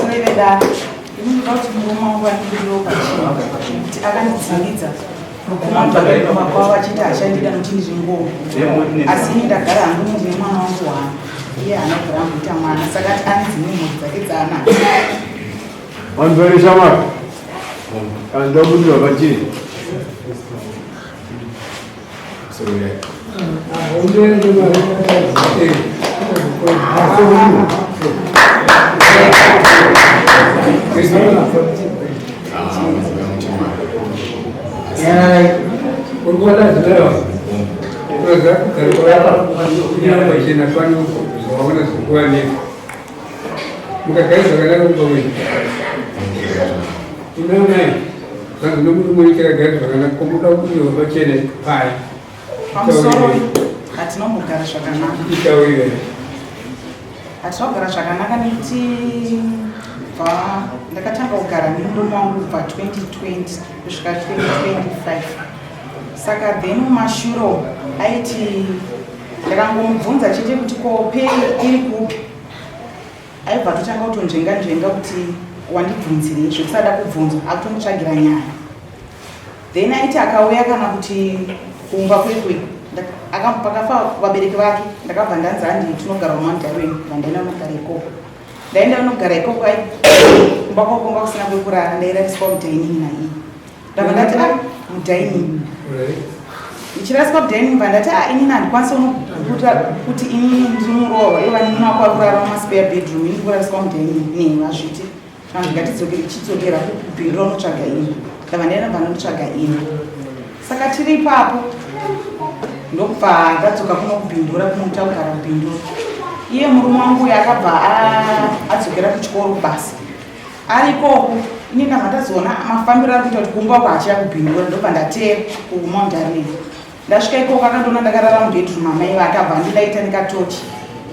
Sinoida, you got to move over to the local. I can't see it. Makwava chiti ashandira nochini zvingo asi ndagara hangu ndine mwana wangu wangu iye anogara kuita mwana saka ane dzimwe mhuri dzake dzaana vanhu shamwari andoda kuti vakachii Urgola zero. Kerja macam apa ni? Orang sekolah ni. Muka kaya sekarang tu kau. Ini mana? Kalau nombor kira kaya sekarang komputer pun juga macam ni. File. I'm sorry. Ati nomugara zvakanaka. Itauriwe. Ati wagara zvakanaka nekuti ndakatanga kugara nemurume wangu kubva 2020 kusvika 2025. Saka then mumashure aiti ndakangomubvunza chete kuti ko pei iri kupi. Aibva totanga kutonzvenga kuti wandibvunzirei zvekusada kubvunzwa akutongotsvagira nyaya. Then aiti akauya kana kuti kuumba kwekwe pakafa vabereki vake ndakabva ndanzi handi tinogara mumandarweni vandaenda unogara ikoko. Ndaenda unogara ikoko kumba kwakomba kusina kwekurara ndairasiswa mudhainini naiyi. Ndabva ndati mudhainini ichirasiswa mudhainini bva ndati inini handikwanisa unokuta kuti inini ndiri muroorwa iva nini wako wakurara mumaspare bedroom ini kurasiswa mudhainini nevazviti vanhu ngatichidzokera kubhindiro unotsvaga ini. Ndabva ndaenda bva ndotsvaga ini. Saka tiri ipapo ndobva ndadzoka kuno kubhindura kunomuta kugara kubhindura. Iye murume wangu uyu akabva adzokera kuchikoro basi. Ari ikoko ini ndabva ndazoona mafambiro ari kuita kuti kumba uko hachiya kubhindura ndobva ndateera kumaundarei. Ndasvika ikoko akandoona ndakarara mubhedroom amai vake abva andilaita nekatochi.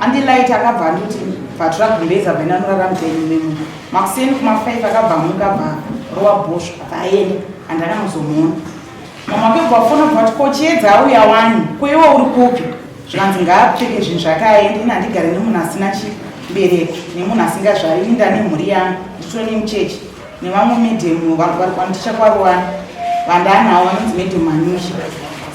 Andilaita akabva andoti bvatura gumbeza bva ndanorara mudhaini memu. Makuseni kuma5 akabva amuka bva rowa bhosvo abva aenda handakanozomuona. Mama kwebva wafona kuti kochiedza auya wani kweiwo uri kupi zvikanzi ngaapfeke zvinhu zvakaenda ini handigare nemunhu asina chibereko nemunhu asingazvari ini ndane mhuri yangu nditore nemuchechi nevamwe medhemu vandicha kwaruwani vandanhavo vanonzi medhemu manyusha.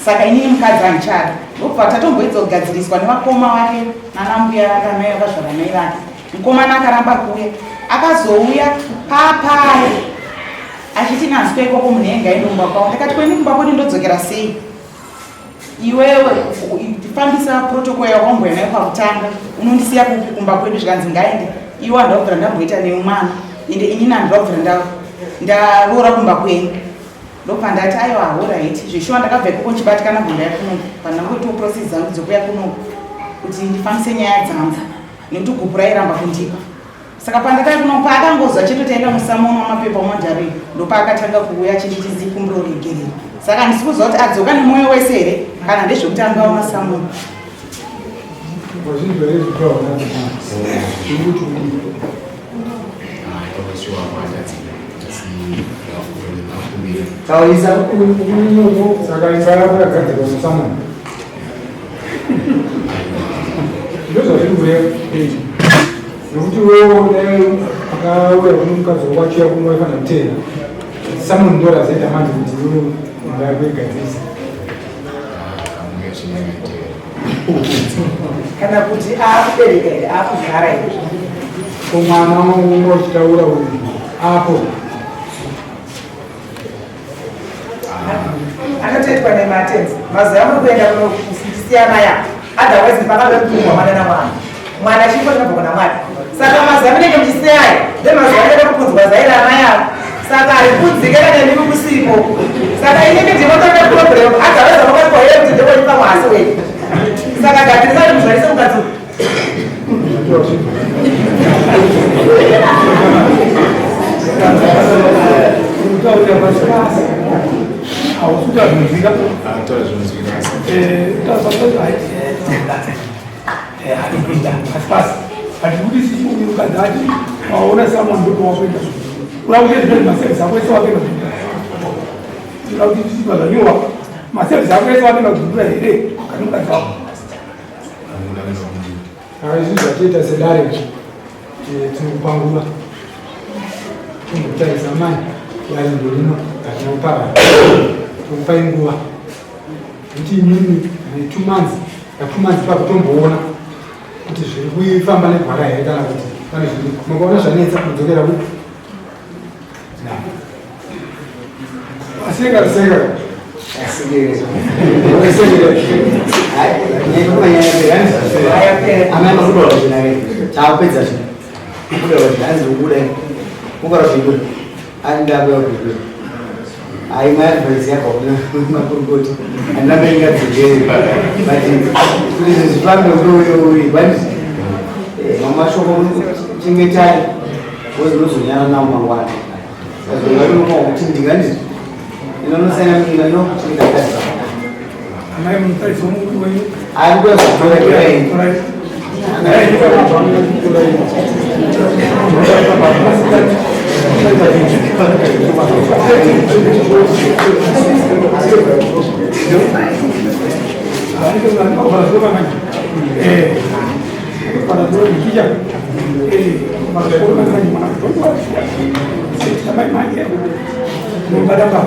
Saka inini mukadzi handichada ndobva tatomboedza kugadziriswa nevakoma vake nanambuya vake amai vakazvara mai vake. Mukomana akaramba kuuya akazouya papaya achiti nasweko ikoko munhu engaenda kumba kwavo. Ndakati kweni kumba kwati ndodzokera sei? Iwewe fambisa protocol yakwamboya nayo pakutanga unondisiya kupi kumba kwedu zvikanzi ngaende iwe handakubvira ndamboita neumwana ende inini handakubvira ndaroora kumba kwenyu. Ndobva ndati aiwa alright zveshuwa ndakabva ikoko nchibatikana bvundaya kunoku pandangoitawo process dzangu dzokuya kunoku kuti ndifambise nyaya dzangu nekuti gupu rairamba kundipa. Saka pandakaya kuno paakangozva chete taenda musamono wamapepa umandarei ndopaakatanga kuuya chinditi zikumbiro regerera. Saka ndisi kuziva kuti adzoka nemwoyo wese here kana ndezvekuti angaona samono. Nokuti wewe akauya kumukadzi wachiya kumwe kana mtera samu ndora zaita manje kuti uno ngabegadzisa Kana kuti akubereka here akugara here kumwana umwe uchitaura uyu apo akatoitwa nematenzi mazuva amuri kuenda kunosiyana ya otherwise pakavekutumwa mwana namwana mwana achifanira kubva kuna mwari. Saka mazuva munenge muchiseyaya ndemazuva anenge kukunzwa zaira amai avo. Saka ari kunzikana nemimi kusipo. Saka inenge ndinotoda problem otherwise vakati kwaye kuti ndekonipa mwasi wedu. Saka gadzirisa muzvarise mukadzi hatikuti sisi ukadhati waona sama mtoto wako enda unakuja ndio maservice hapo sio wake ndio unakuja sisi tunanyua maservice hapo sio wake ndio ile kanuka sawa hizi zateta sedare tunakupangula Ungutshayisa amanye uyalindela ino kanye uphakathi ukupa inguba ukuthi imini 2 months ya2 months pa kutombona kuti zviri kuifamba negwara here kana kuti pane zviri makaona zvanetsa kudzokera ku Aseka Eu não sei na minha não fica perto. Amai montaisi omuntu wenyu. Aí eu gosto de ver aí. Não vai dar para